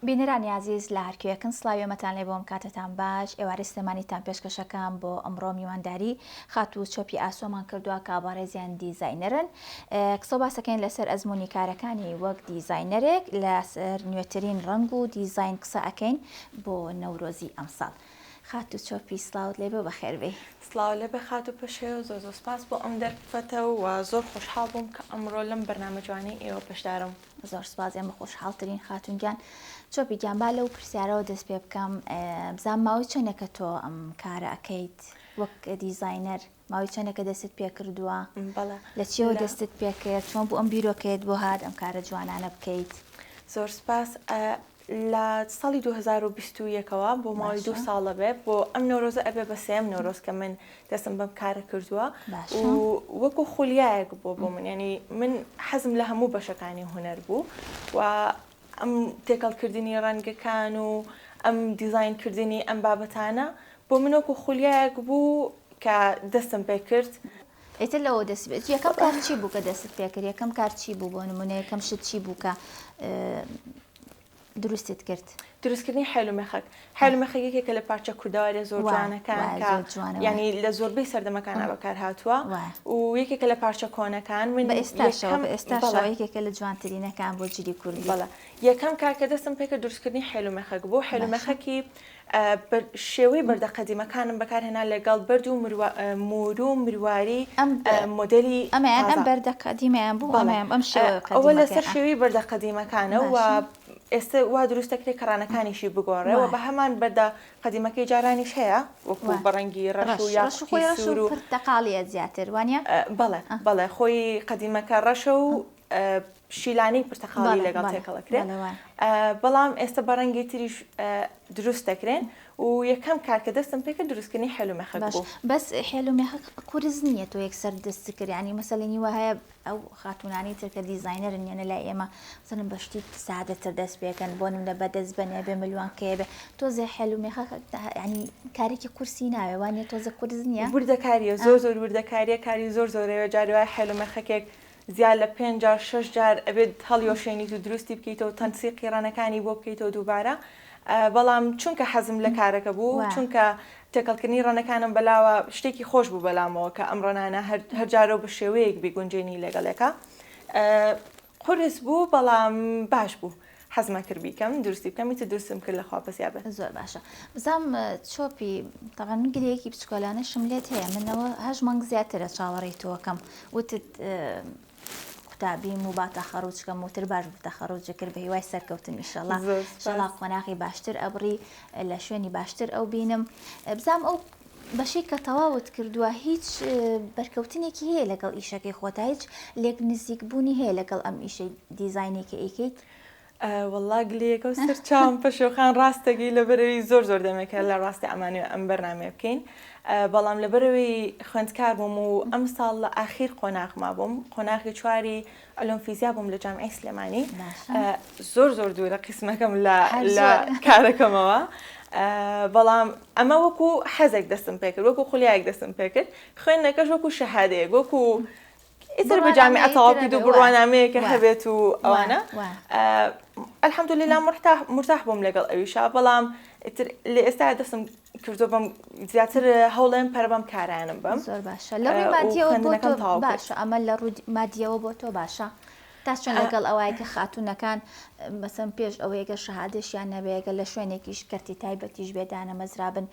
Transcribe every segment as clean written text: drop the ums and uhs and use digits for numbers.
بینەرانی عزیز لە هەرکوێکن سڵاوێمەتان لێ بۆم کاتتان باش ئێوارە سلێمانیتان پێشکەشەکان بۆ ئەمڕۆ میوانداری خات و چۆپی ئاسۆمان کردووە کابارێزیان دیزاینەرن قسە باسەکەین لەسەر ئەزمموی کارەکانی وەک دیزاینەرێک لەسەر نوێترین ڕنگ و دیزاین قسە ئەەکەین بۆ نەورۆزی ئەمساڵ. خات و چۆپی سلااوت لێ بۆ بەخێربێ. سلااو لێ بە خات و پێشێ و زۆر سپاس بۆ ئەم دەرفەتەوە و زۆر خۆشحاڵ بووم کە ئەمڕۆ لەم بەرنامەجوانەی ئێوە پێشدارم. زۆر سپاس ئێمە خۆشحاڵترین خاتونگیان. چۆپی گیانبا لەو پرسیارەوە دەست پێ بکەم بزان ماوەی چەندێکە تۆ ئەم کارە ئەەکەیت وەک دیزاینەر ماوەی چەندێکە دەستت پێ کردووە لە چیەوە دەستت پێکرد چۆن بۆ ئەم بیرۆکەیت بۆ هات ئەم کارە جوانانە بکەیت. زۆر سپاس لە ساڵی 2021ەوە بۆ ماوەی 2 ساڵە بێ بۆ ئەم نۆرۆزە ئەبێ بە سێم نۆرۆز کە من دەستم بەم کارە کردووە و وەکو خولیایەک بۆ من ینی من حەزم لە هەموو بەشەکانی هوەر بوو و ئەم تێکەڵکردنی ڕەنگەکان و ئەم دیزاینکردنی ئەم بابەتانە بۆ من وەکو خولیایەک بوو کە دەستم پێ کرد. ئیتر لەوە دەست بێت یەکەم کار چی بوو کە دەستت پێکرد یەکەم کار چی بوو بۆ نمونە یەکەم شت چی بوو کە دروستت کرد؟ دروستکردنی حێلومێخەک یەکێکە لە پارچە کورداوارە زۆر جوانەکان کە ینی لە زۆربەی سەردەمەکانە بەکار هاتووە و یەکێکە لە پارچە کۆنەکان من ئێستا یەکێکە لە جوانترینەکان بۆ جلی کوردی. بەڵێ یەکەم کار کە دەستم پێکرد دروستکردنی حێلومێخەک بۆ حێلومێخەکی شێوەی بەردە قەدیمەکانم بەکارهێنا لەگەڵ بەرد و مور و مرواری مۆدلی ئەمەیان ئەم بەردە قەدیمیان بوو ئەم شێوە ئەوە لەسەر شێوەی بەردە قەدیمەکانە و ئێستا وا دروستەکرێ کەڕانەکانیشی بگۆڕێەوە بە هەمان بەردە قەدیمەکەی جارانیش هەیە وەکو بەڕەنگی ڕەش و یاخۆی سوور و پرتەقاڵیە زیاتر وانە بەڵێ خۆی قەدیمەکە ڕەشە و شیلانی پرتەقاڵی لەگەڵ تێکەڵەکرێن بەڵام ئێستا بەڕەنگی تریش دروست دەکرێن و یەکەم کار کە دەستم پێکرد دروستکردنی حێلومێخەک بوو. بەس حێلومێخەک قورس نییە تۆ یەکسەر دەست کرد ینی مەسەلەنی وهەیە ئەو خاتونانی تر کە دیزاینەرن یەنە لای ئێمە مثلا بە شتی سادەتر دەست پێکەن بۆ نمونە بەدەست بنێ بێ ملیۆنکەیە بێ تۆزێ حێلومێخەک ینی کارێکی کورسی ناوێ وانە تۆزە قورس نییە وردەکاریە زۆر وردەکاریە کاری زۆر زۆرەوە جارێوای حێلومێخەکێک زیاد لە 5 جار 6 جار ئەبێت هەڵیۆشێنیت و دروستی بکەیتەوە تەنسیقی ڕانەکانی بۆ بکەیتەوە دووبارە بەڵام چونکە حەزم لە کارەکە بوو چونکە تێکەڵکردنی ڕەنەکانم بەلاوە شتێکی خۆش بوو بەلامەوە کە ئەم ڕەنانە هەر جارە بە شێوەیەک بگونجێنی لەگەڵێکە قورس بوو بەڵام باش بوو حەزمە کرد بیکەم دروستی بکەمیتە دروستم کرد لە خواپەسیابێ. زۆر باشە بزانام چۆپی تەقەن من گرەیەکی بچکۆلانە شملێت هەیە منەوە 8 مانگ زیاترە چاوەڕێی تۆکەم وتت قوتابیم و با تەخەڕوجکەم وتر باش بوو تەخەڕوجە کرد بە هیوای سەرکەوتن ئینشەڵڵا ئینشەڵڵا قۆناغی باشتر ئەبڕی لە شوێنی باشتر ئەو بینم بزانام ئەو بەشەی کە تەواوت کردووە هیچ بەرکەوتنێکی هەیە لەگەڵ ئیشەکەی خۆتا هیچ لێک نزیک بوونی هەیە لەگەڵ ئەم ئیشەی دیزاینێکی ئەیکەیت؟ وەڵا گلەیەکە و سەرچاوم پەشۆخان ڕاستەگەی لەبەرەوەی زۆر دەمێکە لە ڕاستی ئەمانوێ ئەم بەرنامە بکەین بەڵام لەبەرەوەی خوێندکار بووم و ئەم ساڵ لە ئاخیر قۆناغما بووم قۆناغی چواری ئۆلۆمفیزیا بووم لە جامعەی سلێمانی زۆر دوورە قسمەکەم لە کارەکەمەوە بەڵام ئەمە وەکو حەزێک دەستم پێکرد وەکو خولیایەک دەستم پێکرد خوێندنەکەش وەکو شەهادەیەک وەکو ئیتر بە جامعە تەواوی دوو بڕوانامەیەکە هەبێت و ئەوانە ئەلحەمدولیلا مرتاح بووم لەگەڵ ئەویشا بەڵام لە ئێستا دەستم کردو بەم زیاتر هەوڵێم پەر بەم کارانم بم. زۆر باشە لە ڕووی مادیەوە بۆ تۆ باشە ئەمە لە ڕووی مادیەوە بۆ تۆ باشە تا چۆن لەگەڵ ئەوەیە کە خاتونەکان مەسەن پێش ئەوەیەگە شەهادەشیان نەبێگە لە شوێنێکیش کەرتی تایبەتیش بێدانە مەزرابن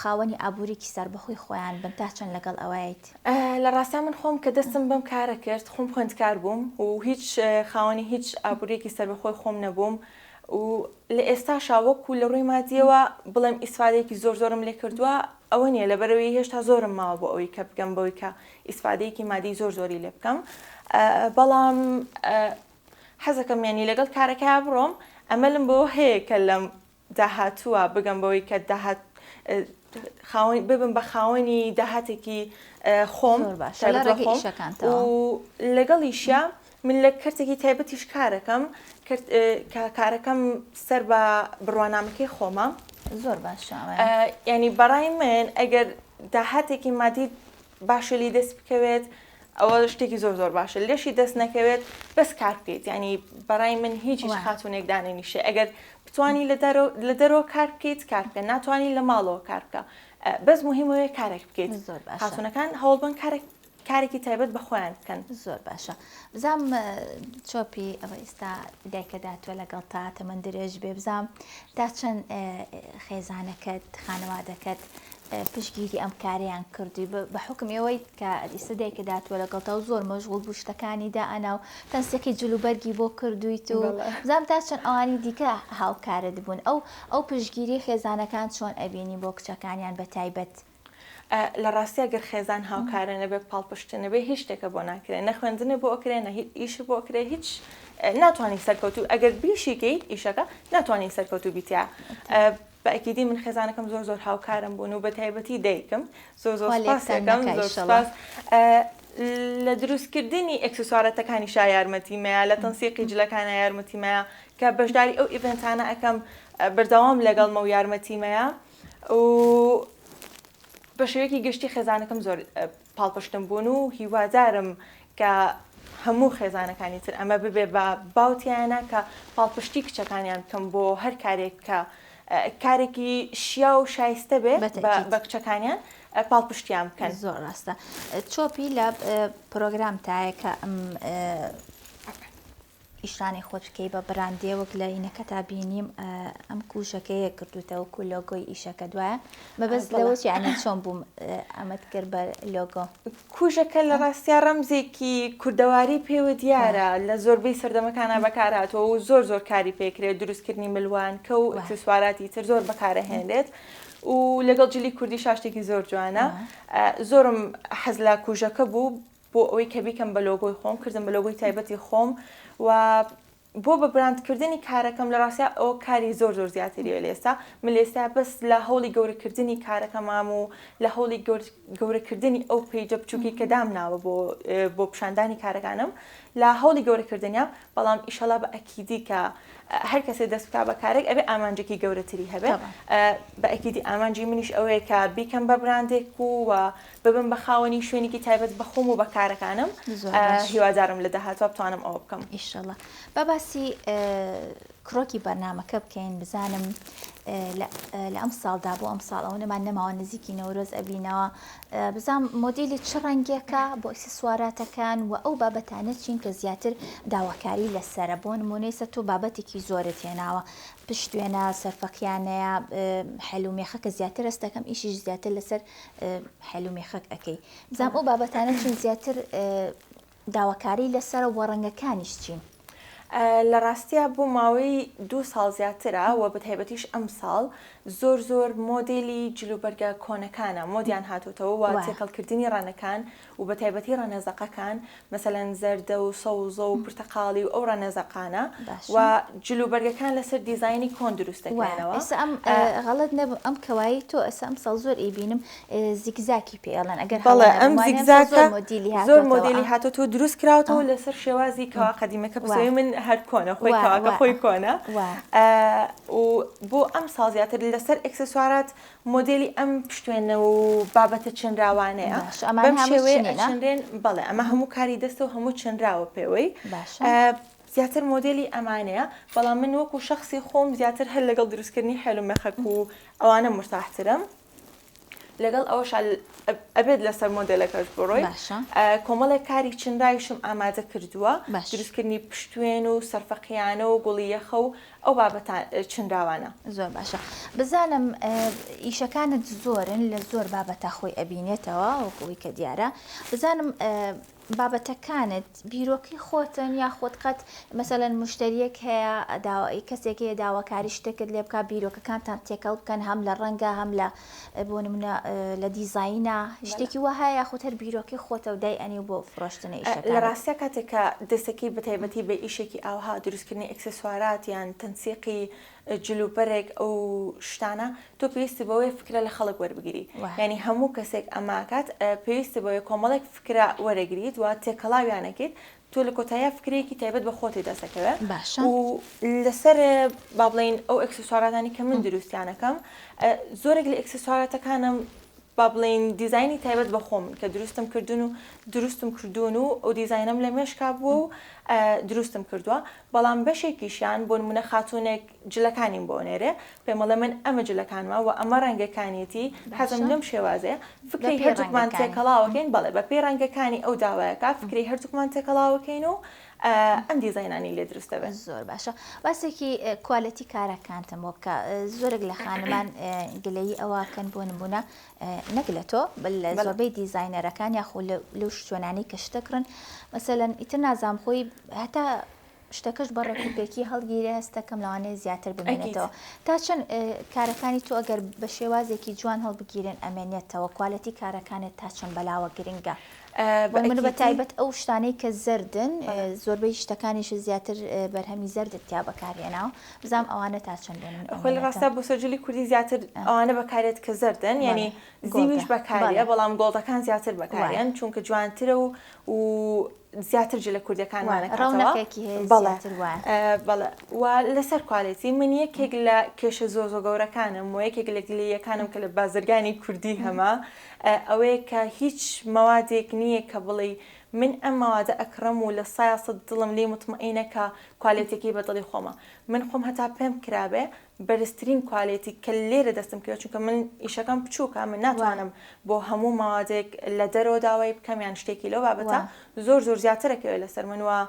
خاوەنی ئابوووریکی سەربەخۆی خۆیان بن تا چۆن لەگەڵ ئەوەیت؟ لە ڕاستە من خۆم کە دەستم بەم کارە کرد خۆم خوێندکار بووم و هیچ خاوەنی هیچ ئابوووریەکی سەربەخۆی خۆم نەبووم و لە ئێستا شاوەکو لە ڕووی مادیەوە بڵێم ئیسفادەیەکی زۆرم لێ کردووە ئەوە نییە لەبەرەوەی هێشتا زۆرم ماوە بۆ ئەوەی کە بگەم بەوەی کە ئیسفادەیەکی مادی زۆری لێ بکەم بەڵام حەزەکەم ینی لەگەڵ کارەکە بڕۆم ئەمەلم بۆ هەیە کە لەم داهاتووە بگەم بەوەی کە داهات ببم بە خاوەنی داهاتێکی خۆم و لەگەڵیشە من لە کەرتێکی تایبەتیش کارەکەم کارەکەم سەر بە بڕوانامەکەی خۆمە. زۆر باشە ینی بەڕای من ئەگەر داهاتێکی مادی باشەلی دەست بکەوێت ئەوە شتێکی زۆر باشە لێشی دەست نەکەوێت بەس کار بکەیت یعنی بەڕای من هیچیش خاتونێکدانێ نیشە ئەگەر بتوانی لە دەرەوە کار بکەیت کار بکە ناتوانانی لە ماڵەوە کار بکە بەس مهمەوەی کارێک بکەیت خاتونەکان هەوڵبن کارێکی تایبەت بە خۆیان بکەن زۆر باشە بزام چۆپی ئەوە ئێستا دایکە داتوە لەگەڵ تا تەمەند درێژ بێ بزام تا چەند خێزانەکەت خانەوادەکەت پشگیری ئەم کاریان کردی بە حکم ئەوەی کە ئیستا دایکە داتوە لەگەڵ تا و زۆر مەشغوڵ بوو شتەکانی دائنا و تەنسێکی جلوبەرگی بۆ کردویت و بزام تا چەند ئەوانی دیکە هاوکارت بوون ئەو پشگیری خێزانەکان چۆن ئەبینی بۆ کچەکانیان بە تایبەت لە ڕاستیە گەر خێزان هاوکارە نەبێ پاڵپشتە نەبێ هیچ شتێکە بۆ ناکرێت نەخوێندنە بۆ ئەکرێن نە ئیش بۆ ئەکرێ هیچ ناتوانانی سەرکەوتو ئەگەر بیشیکەیت ئیشەکە ناتوانانی سەرکەوتو بیتیا بەئەکیدی من خێزانەکەم زۆر هاوکارم بوون و بە تایبەتی دایکم زۆر سپاسەکەم زۆر سپاس لە دروستکردنی ئەکسسوارەتەکانی شا یارمەتیمەیە لە تەنسیقی جلەکانە یارمەتیمەیە کە بەشداری ئەو ئیڤنتانە ئەەکەم بەردەوام لەگەڵمە و یارمەتیمەیە و بە شێوەیەکی گشتی خێزانەکەم زۆر پاڵپشتم بوون و هیوادارم کە هەموو خێزانەکانی تر ئەمە ببێ بە باوتیانە کە پاڵپشتی کچەکانیان بکەم بۆ هەر کارێک کە کارێکی شیا و شایستە بێ بە کچەکانیان پاڵپشتیان بکەن زۆر ڕاستە چۆپی لە پرۆگرام تایە کە ئیشانی خۆشکەی بە بەراندێ وەک لە ئینەکە تا بینیم ئەم کوژەکەیە کردوتەوە و لۆگۆی ئیشەکە دوایە مەبەست لەوەش یعنی چۆن بووم ئەمەت کرد بە لۆگۆ کوژەکە لە ڕاستیا ڕەمزێکی کوردەواری پێوە دیارە لە زۆربەی سەردەمەکانە بەکارهاتەوە و زۆر کاری پێکرێت دروستکردنی ملوان کە و ئەکسسواراتی تر زۆر بەکارەهێنرێت و لەگەڵ جلی کوردی شاشتێکی زۆر جوانە زۆرم حەز لە کوژەکە بوو بۆ ئەوەی کە بیکەم بە لۆگۆی خۆم کردم بە لۆگۆی تایبەتی خۆم و بۆ بە براندکردنی کارەکەم لە ڕاستیا ئەو کاری زۆر زیاتریە لە ئێستا من لە ئێستا بەس لە هەوڵی گەورەکردنی کارەکەمام و لە هەوڵی گەورەکردنی ئەو پێیجە بچووکی کە دامناوە بۆ پیشاندانی کارەکانم لە هەوڵی گەورەکردنیا بەڵام ئیشەڵا بە ئەکیدی کە هەر کەسێ دەست بکا بە کارێک ئەبێ ئامانجێکی گەورەتری هەبێت بە ئەکیدی ئامانجی منیش ئەوەیە کە بیکەم بە براندێک و ببم بە خاوەنی شوێنێکی تایبەت بە خۆم و بە کارەکانم هیوادارم لە داهاتوە بتوانم ئەوە بکەم ئیشەڵڵا بەباسی کڕۆکی بەرنامەکە بکەین بزانم لە ئەم ساڵدا بۆ ئەم ساڵ ئەو نەمان نەماوە نزیکی نەورۆز ئەبینەوە بزانم مۆدیلی چ ڕەنگێکە بۆ ئەکسسواراتەکان و ئەو بابەتانە چین کە زیاتر داواکاری لەسرە بۆ نمونەیسە تۆ بابەتێکی زۆرت هێناوە پشتوێنە سەرفەقیانەیە حەلومێخە کە زیاتر هەست دەکەم ئیشیش زیاتر لەسەر حەلومێخەک ئەەکەی بزانم ئەو بابەتانە چین زیاتر داواکاری لەسرە و ڕەنگەکانیش چین لە ڕاستیە بۆ ماوەی 2 ساڵ زیاترە و بە تایبەتیش ئەم ساڵ زۆر مۆدێلی جلوبەرگە کۆنەکانە مۆدیان هاتوتەوە و تێکەڵکردنی ڕەنەکان و بە تایبەتی ڕەنەزەقەکان مەسەلەن زەردە و سەوزە و پرتەقاڵی و ئەو ڕەنەزەقانە و جلوبەرگەکان لەسەر دیزایانی کۆن دروستەکەنەوە ئەم غەڵەت نەبوو ئەم کەوایی تۆ ئەم ساڵ زۆر ئیبینم زیگزاکی پێڵەن ئەگەر ئەم زیگزاکە زۆر مۆدیلی هاتوتۆ دروست کراوەوە لەسەر شێوازی کەوا قەدیمەکە بسەوەی من هەر کۆنە خۆی کەواکە خۆی کۆنە و بۆ ئەم ساڵ زیاتر لەسەر ئەکسسوارات مۆدلی ئەم پشتوێنە و بابەتە چنراوانەیە بەم شێوەیە چندێن بەڵێ ئەمە هەموو کاری دەستە و هەموو چنراوە پێوەی زیاتر مۆدلی ئەمانەیە بەڵام من وەکو شخصی خۆم زیاتر هەر لەگەڵ دروستکردنی حێلومێخەک و ئەوانە مرتاحترم لەگەڵ ئەوەش ئەبێت لەسەر مۆدلەکەش بڕۆی کۆمەڵێک کاری چنراویشم ئامادە کردووە دروستکردنی پشتوێن و سەرفەقیانە و گوڵیەخە و ئەو بابەتان چنراوانە زۆر باشە بزانم ئیشەکانت زۆرن لە زۆر بابەتە خۆی ئەبینێتەوە وەکەوەی کە دیارە بزانم بابەتەکانت بیرۆکی خۆتن یا خۆت قەت مەسەلەن مشتریەک هەیە کەسێک هەیە داواکاری شتێکت لێ بکە بیرۆکەکانتان تێکەڵ بکەن هەم لە ڕەنگە هەم لە بۆ نمونە لە دیزاینە شتێکی وهەیە یاخود هەر بیرۆکی خۆتە و دای ئەنی بۆ فرۆشتنە ئیشەکان لە ڕاستیە کاتێکە دەستەکەی بەتایبەتی بە ئیشێکی ئاوها دروستکردنی ئەکسسوارات یان تەنسیقی جلوبەرێک ئەو شتانە تۆ پێویستی بەوەی فکرە لە خەڵک وەربگیری ینی هەموو کەسێک ئەماکات پێویستی بەوەی کۆمەڵێک فکرە وەرەگریت و تێکەڵاویانەکەیت تۆ لە کۆتاییە فکرێکی تایبەت بە خۆتی دەستەکەوێت و لەسەر با بڵین ئەو ئەکسسواراتانی کە من دروستیانەکەم زۆرێک لە ئەکسسواراتەکانم با بڵین دیزایانی تایبەت بە خۆم کە دروستم کردوون و ئەو دیزاینەم لە مێشکا بووە و دروستم کردووە بەڵام بەشێکیشیان بۆ نمونە خاتونێک جلەکانیم بۆ نێرێ پێمەڵە من ئەمە جلەکانمە و ئەمە ڕەنگەکانیەتی حەزم لەم شێوازەیە فکری هەردووکمان تێکەڵاوەکەین بەڵێ بە پێ ڕەنگەکانی ئەو داوایەکە فکری هەردووکمان تێکەڵاوەکەین و ئەم دیزاینانی لێ دروستە بێت. زۆر باشە باسێکی کوالیتی کارەکانتم بۆ بکە زۆرێک لە خانمان گلەیی ئەوەکەن بۆ نمونە نەک لە تۆ زۆربەی دیزاینەرەکان یاخۆ لەو شوێنانی کە شتەکڕن مەسەلەن ئیتر نازام خۆی هەتا شتەکەش بە ڕێکوپێکی هەڵگیرە هەستەکەم لەوانەیە زیاتر بمێنێتەوە تا چەند کارەکانی تۆ ئەگەر بە شێوازێکی جوان هەڵبگیرن ئەمێنێتەوە کوالیتی کارەکانت تا چەند بەلاوە گرنگە. من بە تایبەت ئەو شتانەی کە زەردن زۆربەی شتەکانیش زیاتر بەرهەمی زەردت یا بەکارهێناوە بزانام ئەوانە تا چەند خۆی لە ڕاستە بۆ سەرجلی کوردی زیاتر ئەوانە بەکارێت کە زەردن یعنی زیویش بەکارە بەڵام گۆڵدەکان زیاتر بەکارێن چونکە جوانترە و زیاتر جلە کوردەکانوانەکەێکی بەڵێ و لەسەر کوالیتی من یەکێک لە کێشە زۆر گەورەکانم و یەکێک لە گلەیەکانم کە لە بازرگانی کوردی هەمە ئەوەیە کە هیچ مەوادێک نییە کە بڵێ من ئەم ماوادە ئەکڕم و لە 100% دڵم لێ مطمئینە کە کوالیتێکی بەدڵی خۆمە من خۆم هەتا پێم کرابێ بەرزترین کوالیتی کە لێرە دەستم کرد چونکە من ئیشەکەم بچووکە من ناتوانم بۆ هەموو ماوادێک لە دەرەوە داوای بکەم یان شتێکی لەو بابەتە زۆر زیاترەکەوێت لەسەر من وە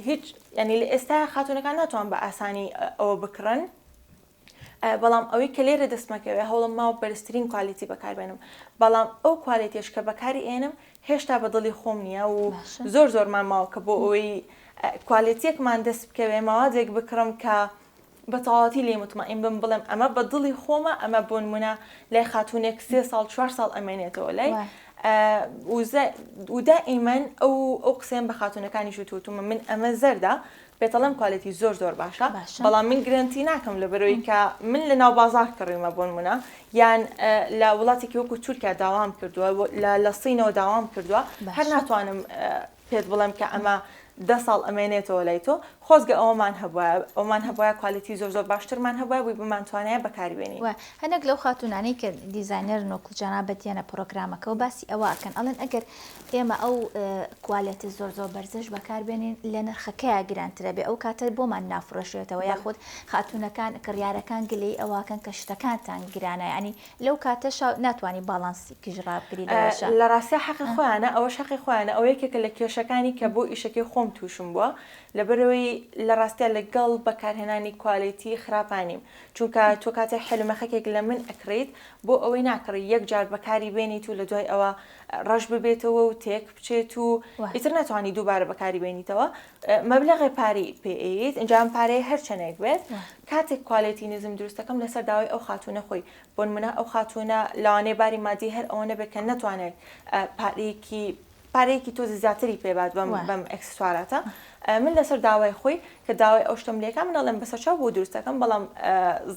هیچ ینی لە ئێستا خاتونەکان ناتوان بە ئاسانی ئەوە بکڕن بەڵام ئەوەی کە لێرە دەستمەکەوێ هەوڵم ماوە بەرزترین کوالیتی بەکاربێنم بەڵام ئەو کوالیتیش کە بەکاری ئێنم هێشتا بە دڵی خۆم نییە و زۆرمان ماوە کە بۆ ئەوەی کوالیتیەکمان دەست بکەوێ ماوادێک بکڕم کە بە تەواوەتی لێ مطمئین بم بڵێم ئەمە بە دڵی خۆمە ئەمە بۆ نمونە لای خاتونێک 3 ساڵ 4 ساڵ ئەمێنێتەوە لای و دائیمەن ئەو قسەیان بە خاتونەکانی شوتوتومە من ئەمە زەردە پێتەڵم کوالیتی زۆر باشە بەڵام من گرنتی ناکەم لەبەرەوەی کە من لە ناو بازار کڕیمە بۆ نمونە یان لە وڵاتێکی وەکو تورکیا داوام کردووە لە سینەوە داوام کردووە هەر ناتوانم پێت بڵێم کە ئەمە 10 ساڵ ئەمێنێتەوە لای تۆ خۆزگە ئەومان هەبواە کوالیتی زۆر باشترمان هەبواە بووی بمانتوانایە بەکاریبێنی هەنێک لەو خاتونانەی کە دیزاینەر نۆکوجاننا بەتیانە پرۆگرامەکەەوە باسی ئەوەکەن ئەڵێن ئەگەر ئێمە ئەو کوالیتی زۆر بەرزش بەکاربێنین لە نرخەکەیە گرانترە بێ ئەو کاتە بۆمان نافرۆشێتەوە یاخود خاتونەکان کڕیارەکان گلەی ئەوواکەن کە شتەکانتان گرانە ینی لەو کاتە ناتوانانی باڵانسی کژڕابگری لە ڕاستە حەقی خۆیانە ئەوە شەقی خۆیانە ئەو یەکێکە لە کێشەکانی کە بۆ ئیشەکەی خۆم تووشم بووە لەبەرەوەی لە ڕاستە لەگەڵ بەکارهێنانی کوالیتی خراپانیم چونکە تۆ کاتێک حلمەخەکێک لە من ئەکڕیت بۆ ئەوەی ناکڕی یەک جار بەکاری بێنیت و لە دوای ئەوە ڕەش ببێتەوە و تێک بچێت و ئیتر ناتوانانی دووبارە بەکاری بێنیتەوە مەبلەغی پارەی پێیت ئەنجام پارەی هەر چەندێک بێت کاتێک کوالیتی نزم دروستەکەم لەسەر داوای ئەو خاتونە خۆی بۆ نمونە ئەو خاتونە لەوانەیە باری مادی هەر ئەوەنە بێت کە ناتوانێت پارەیەکی تۆ زیاتری پێبات بەم ئەکسسواراتە من لەسەر داوای خۆی کە داوای ئەو شتم لێکم من ئەڵێم بەسەرچاو بۆ دروستەکەم بەڵام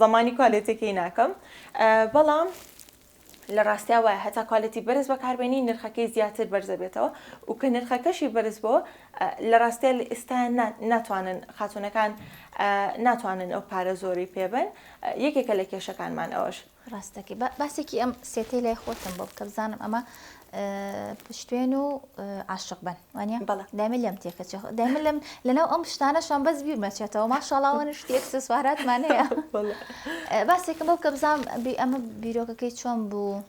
زمانی کوالیتێکی ناکەم بەڵام لە ڕاستیا وایە هەتا کوالیتی بەرز بەکاربێنی نرخەکەی زیاتر بەرزە بێتەوە و کە نرخەکەشی بەرز بۆ لە ڕاستیا لە ئێستا ناتوانن خاتونەکان ناتوانن ئەو پارە زۆری پێبن یەکێکە لە کێشەکانمان ئەوەش ڕاستەکەی باسێکی ئەم سێتەی لای خۆتم بۆ بکە بزانم ئەمە پشتێن و عاشق بن وانە دایمە لەم تێکە دایمە لەناو ئەم شتانەشان بەس بیرمەچێتەوە ماشاڵاوەن شتێک سواراتمان هەیە باسێکم بۆ بکە بزانم ئەمە بیرۆکەکەی چۆن بوو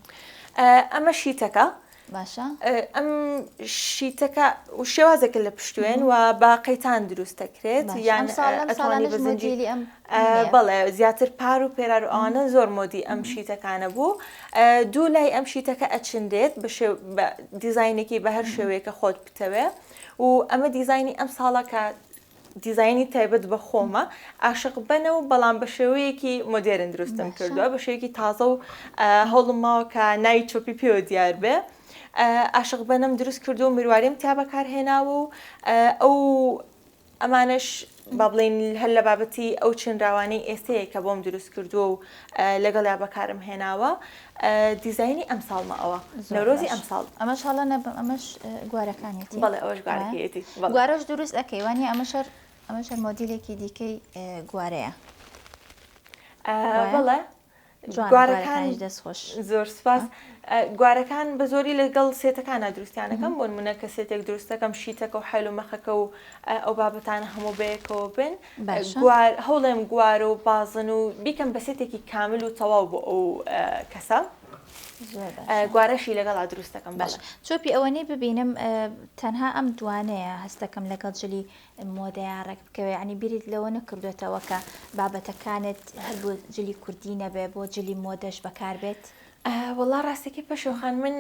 ئەمە شیتەکە باشە ئەم شیتەکە و شێوازێکە لە پشتوێن و با قەیتان دروست دەکرێت یان ئەتوانی بزنجی بەڵێ زیاتر پار و پێرار و ئەوانە زۆر مۆدی ئەم شیتەکانە بوو دوو لای ئەم شیتەکە ئەچندێت بە دیزاینێکی بە هەر شێوەیەکە خۆت بتەوێ و ئەمە دیزایانی ئەم ساڵە کە دیزایانی تایبەت بە خۆمە عاشق بنە و بەڵام بە شێوەیەکی مۆدێرن دروستم کردووە بە شێوەیەکی تازە و هەوڵم ماوە کە ناوی چۆپی پێوە دیار بێ عاشق بنم دروست کردو و مرواریم تا بەکارهێناوە و ئەو ئەمانش با بڵێن هەر لە بابەتی ئەو چنراوانەی ئێستەیە کە بۆم دروست کردووە و لەگەڵا بەکارم هێناوە دیزایانی ئەم ساڵمە ئەوە نەورۆزی ئەم ساڵ ئەمەش هەڵە نەبم ئەمەش گوارەکانێتی بەڵێ ئەوەش گوارەکەیەتی گوارەش دروست ئەەکەی وانی ئەمەشەر مۆدیلێکی دیکەی گوارەیە بەڵێ گوارەکانی دەستخۆش زۆر سپاس گوارەکان بە زۆری لەگەڵ سێتەکانە دروستیانەکەم بۆ نمونە کە سێتێک دروستەکەم شیتەکە و حەل و مەخەکە و ئەو بابەتانە هەموو بەیەکەوە بن هەوڵێم گوار و بازن و بیکەم بە سێتێکی کامل و تەواو بۆ ئەو کەسە گوارەشی لەگەڵا دروستەکەم باش چۆپی ئەوەنەی ببینم تەنها ئەم دوانەیە هەستەکەم لەگەڵ جلی مۆدەیان ڕێک بکەوێ ینی بیریت لەوە نەکردوێتەوە کە بابەتەکانت هەر بۆ جلی کوردی نەبێ بۆ جلی مۆدەش بەکاربێت وەڵا ڕاستێکی پەشۆخان من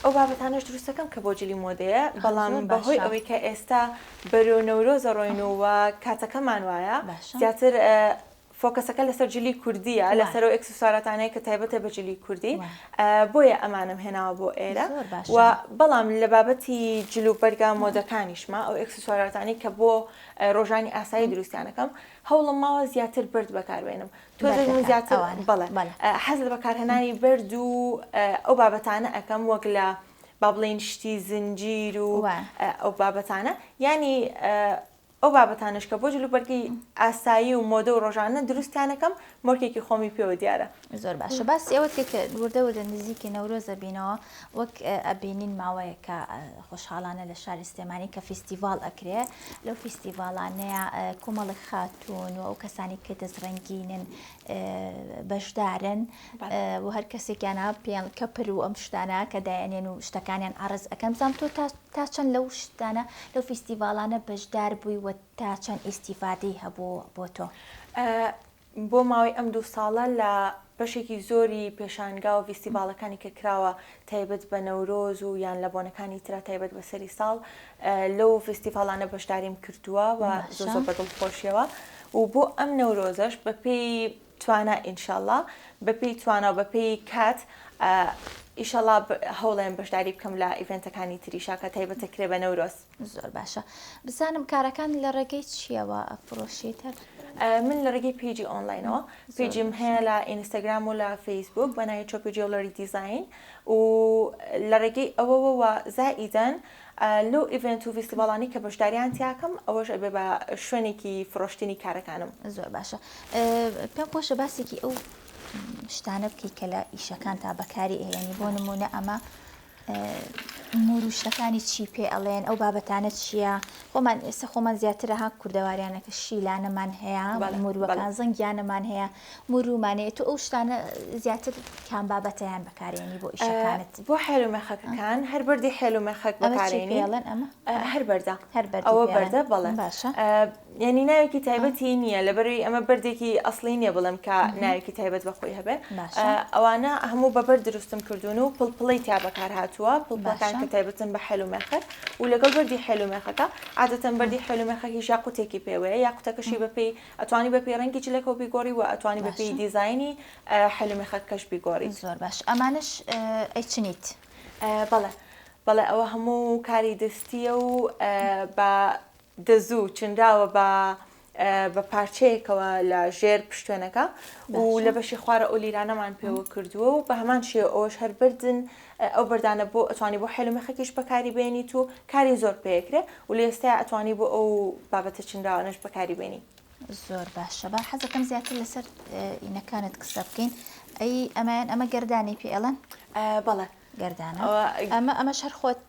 ئەو بابەتانەش دروستەکەم کە بۆ جلی مۆدەیە بەڵام بەهۆی ئەوەی کە ئێستا بەرۆ نەورۆزە ڕۆینەوە کاتەکەمان وایە زیاتر فۆکەسەکە لەسەر جلی کوردیە لەسەر و ئەکسسواراتانەیە کە تایبەتە بە جلی کوردی بۆیە ئەمانم هێناوە بۆ ئێرە و بەڵام لە بابەتی جلو بەرگا مۆدەکانیشمە ئەو ئەکسسواراتانی کە بۆ ڕۆژانی ئاسایی دروستیانەکەم هەوڵم ماوە زیاتر برد بەکاربێنم تۆزێک من زیاتر بەڵێ حەز لە بەکارهێنانی برد و ئەو بابەتانە ئەەکەم وەک لە با بڵێن شتی زنجیر و ئەو بابەتانە ینی ئەو بابەتانش کە بۆ جلوبەرگی ئاسایی و مۆدە و ڕۆژانە دروستیانەکەم مۆرکێکی خۆمی پێوە دیارە زۆر باشە باسی ئەوەی کە وردە نزیکی نەورۆزە بینەوە وەک ئەبینین ماوەیە کە خۆشحاڵانە لە شاری سلێمانی کە فیستیڤال ئەکرێ لەو فیستیڤالانەیە کۆمەڵی خاتون و ئەو کەسانی کە دەستڕەنگینن بەشدارن و هەر کەسێکیانە پێیان کەپر و ئەم شتانە کە دایەنێن و شتەکانیان عرض ئەەکەم زانام تۆ تا چەند لەو شتانە لەو فیستیڤالانە بەشدار بووی و تا چەند ئیسیفادەی هەبوو بۆ تۆ بۆ ماوەی ئەم 2 ساڵە لە بەشێکی زۆری پێشانگا و فیستیڤالەکانی کە کراوە تایبەت بە نەورۆز و یان لە بۆنەکانی ترە تایبەت بە سەری ساڵ لەو فیستیڤالانە بەشداریم کردووە و زۆر بەدڵخۆشیەوە و بۆ ئەم نەورۆزەش بە پێی توانە ئینشاءڵڵا بە پێی توانە و بە پێی کات ئیشەڵا هەوڵێن بەشداری بکەم لە ئیڤنتەکانی تریشا کە تایبەتە کرێ بە نەورۆز زۆر باشە بزانم کارەکان لە ڕێگەی چیەوە ئەفرۆشیتر من لە ڕێگەی پیجی ئۆنلاینەوە پیجیم هەیە لە ئینستاگرام و لە فیسبوک بە ناوی چۆپی جوڵەری دیزاین و لە ڕێگەی ئەوەوە زائیدەن لەو ئیڤنت و فیستیڤالانی کە بەشداریان تیاکەم ئەوەش ئەبێ بە شوێنێکی فرۆشتنی کارەکانم زۆر باشە پێم خۆشە باسێکی ئەو شتانە بکەی کە لە ئیشەکان تا بەکاری ئێنی بۆ نمونە ئەمە موروشتەکانی چی پێ ئەڵێن ئەو بابەتانە چییە خۆمان ئێستا خۆمان زیاترە ها کوردەوارانەکە شیلانەمان هەیە موروەکان زەنگیانەمان هەیە مورومانەیە تو ئەو شتانە زیاتر کام بابەتیان بەکارێنی بۆ ئیشەکانت بۆ حێلومەخەکەکان هەر بەردی حێلومەخەک بەکارێنی ئەمە هەر بەردە ئەوە بەردە بەڵێ باشە ینی ناوێکی تایبەتی نییە لەبەروی ئەمە بردێکی ئەسڵی نییە بڵم کە ناوێکی تایبەت بەخۆی هەبێ ئەوانە هەموو بەبەر دروستم کردوون و پڵپڵی تا بەکار هاتووە پڵپڵەکان کە تایبەتن بە حێلومەخەک و لەگەڵ بەردی حێلومەخەکە عادەتەن بەردی حێلومەخەکی یاقوتێکی پێوەیە یاقوتەکەشی بەپێی ئەتوانی بەپێی ڕەنگی جلەکەەوە بیگۆڕی و ئەتوانی بەپێی دیزایانی حێلومەخەکەش بیگۆڕی زۆر باش ئەمانش ئەیچنیت بەڵێ ئەوە هەموو کاری دەستیە و بە دەزوو چنراوە بە پارچەیەکەوە لە ژێر پشتوێنەکە و لە بەشی خوارە ئۆلیرانەمان پێوە کردووە و بە هەمان شێ ئەوەش هەر بردن ئەو بەردانە بۆ ئەتوانی بۆ حێلومەخەکیش بەکاری بێنیت و کاری زۆر پێکرێ و لە ئێستا ئەتوانی بۆ ئەو بابەتە چنراوانش بەکاری بێنی زۆر باشە با حەزەکەم زیاتر لەسەر ئینەکانت قسە بکەین ئەمە گەردانی پێ ئەڵەن بەڵێ گەردانە ئەمەش هەر خۆت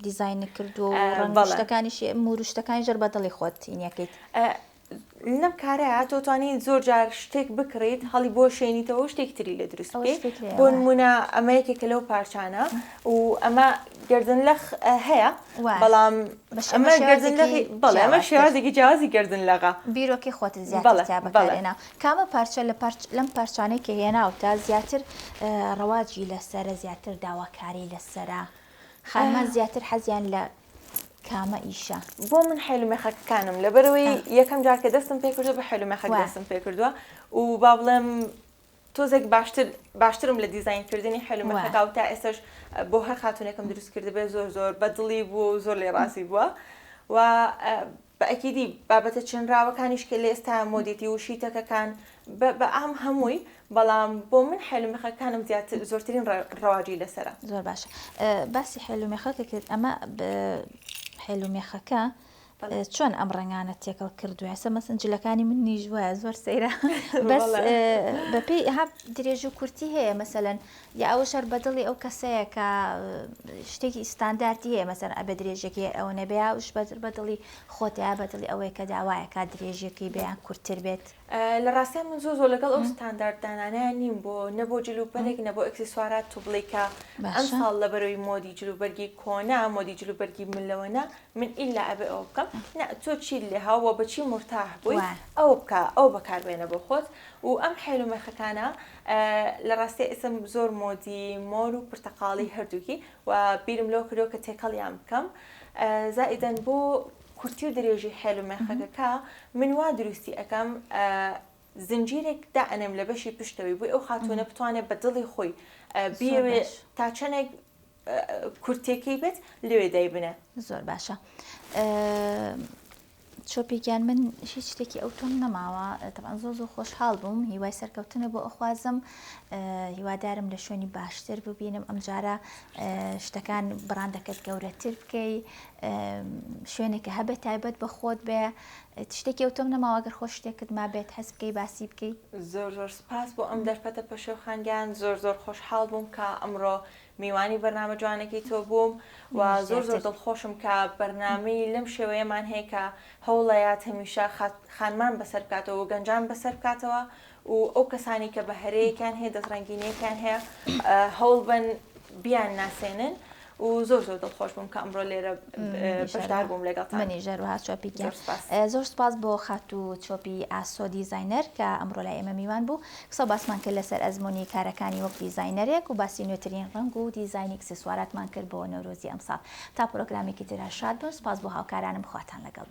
دیزاین کردو ڕەنگشتەکانیش موروشتەکانی ژەر بەدڵی خۆت ئینەکەیت لەم کارەیە تۆ توانی زۆر جار شتێک بکڕیت هەڵی بۆ شوێنیتەوە شتێک تری لە دروستکەی بۆ نمونە ئەمە یەکێکە لەو پارچانە و ئەمە گردنلەخ هەیە بەڵام ئەمە گردنلەخی بەڵێ ئەمە شێوازێکی جیازی گردنلەغا بیرۆکی خۆت زیاتر بەکارێنا کامە پارچە لەم پارچانەی کە هێناوتە زیاتر ڕەواجی لەسرە زیاتر داواکاری لەسرە خانمان زیاتر حەزیان لە کامە ئیشە بۆ من حێلومەخەکەکانم لەبەرەوەی یەکەم جار کە دەستم پێ کردو بە حێلومەخەک دەستم پێ کردووە و با بڵێم تۆزێک باشترم لە دیزاینکردنی حێلومەخەکە و تا ئێستاش بۆ هەر خاتونێکم دروست کرده بێ زۆر بەدڵی بوو زۆر لێ ڕاستی بووە و بە ئەکیدی بابەتە چنراوەکانیش کە لە ئێستا مۆدیتی و شیتەکەکان بە ئام هەمووی بەڵام بۆ من حێلومەخەکانم زۆرترین ڕەواجی لەسرە زۆر باشە باسی حێلومێخەکە کرد ئەمە حێلومێخەکە چۆن ئەم ڕێنگانە تێکەڵ کردووە ئێستا مەسەن جلەکانی من نیژوە زۆر سەیرە بەس بەپێی هەب درێژ و کورتی هەیە مەسەلەن یا ئەوە شەر بەدڵی ئەو کەسەیە کە شتێکی ئستانداردی هەیە مەسەن ئەبێ درێژێکی ئەوە نەبێ وش بەدڵی خۆتیا بەدڵی ئەوەی کە داوایە کا درێژێکی بەیان کورتتر بێت لە ڕاستیان من زۆر لەگەڵ ئەو ستاندارددانانیان نیم بۆ نەبۆ جلوبەرێک نەبۆ ئەکسسوارات تو بڵێ کە ئەم ساڵ لە بەرەوەی مۆدی جلوبەرگی کۆنا مۆدی جلوبەرگی ملەوەنا من ئیلا ئەبێ ئەو بکەم تۆ چی لێ هاوە بەچی مرتاح بووی ئەو بکە ئەو بەکاربێنە بۆ خۆت و ئەم حێلومەخەکانە لە ڕاستی ئێسم زۆر مۆدی مۆر و پرتەقاڵی هەردووکی و بیرم لەوە کردەوە کە تێکەڵیان بکەم زائیدەن بۆ کورتی و درێژی حێلومەخەکەکە من وا دروستی ئەەکەم زنجیرێک دائنم لە بەشی پشتەوەی بووی ئەو خاتوونە بتوانێت بە دڵی خۆی بیاوێ تا چەندێک کورتێکی بێت لێوێ دایبنە زۆر باشە. چۆپیگیان من هیچ شتێکی ئەو تۆم نەماوە تەبان زۆر خۆشحاڵ بووم هیوای سەرکەوتنە بۆ ئەخوازم هیوادارم لە شوێنی باشتر ببینم ئەم جارە شتەکان بڕاندەکەت گەورەتر بکەی شوێنێکە هەبێت تایبەت بە خۆت بێ شتێکی ئەو تۆم نەماوە گەر خۆش شتێکت ما بێت هەست بکەی باسی بکەی. زۆر سپاس بۆ ئەم دەرفەتە پەشێوخانگیان زۆر خۆشحاڵ بووم کە ئەمڕۆ میوانی بەرنامە جوانەکەی تۆ بووم و زۆر دڵخۆشم کە بەرنامەی لەم شێوەیەمان هەیە کە هەوڵەیات هەمیشە خانمان بەسەر بکاتەوە و گەنجان بەسەر بکاتەوە و ئەو کەسانی کە بە هەرەیەکیان هەیە دەستڕەنگینەیەکیان هەیە هەوڵ بن بیان ناسێنن و زۆر دڵخۆش بووم کە ئەمڕۆ لێرە بەشدار بووم لەگەڵتان. منی ژەروها چۆپیگیان زۆر سپاس بۆ خات و چۆپی ئاسۆ دیزاینەر کە ئەمڕۆ لای ئێمە میوان بوو قسە باسمان کرد لەسەر ئەزمموی کارەکانی وەک دیزاینەرێک و باسی نوێترین ڕنگ و دیزاینی ئەکسسواراتمان کرد بۆ نەورۆزی ئەمساڵ تا پرۆگرامێکی ترە شاد بوون سپاس بۆ هاوکارانم خواتان لەگەڵ.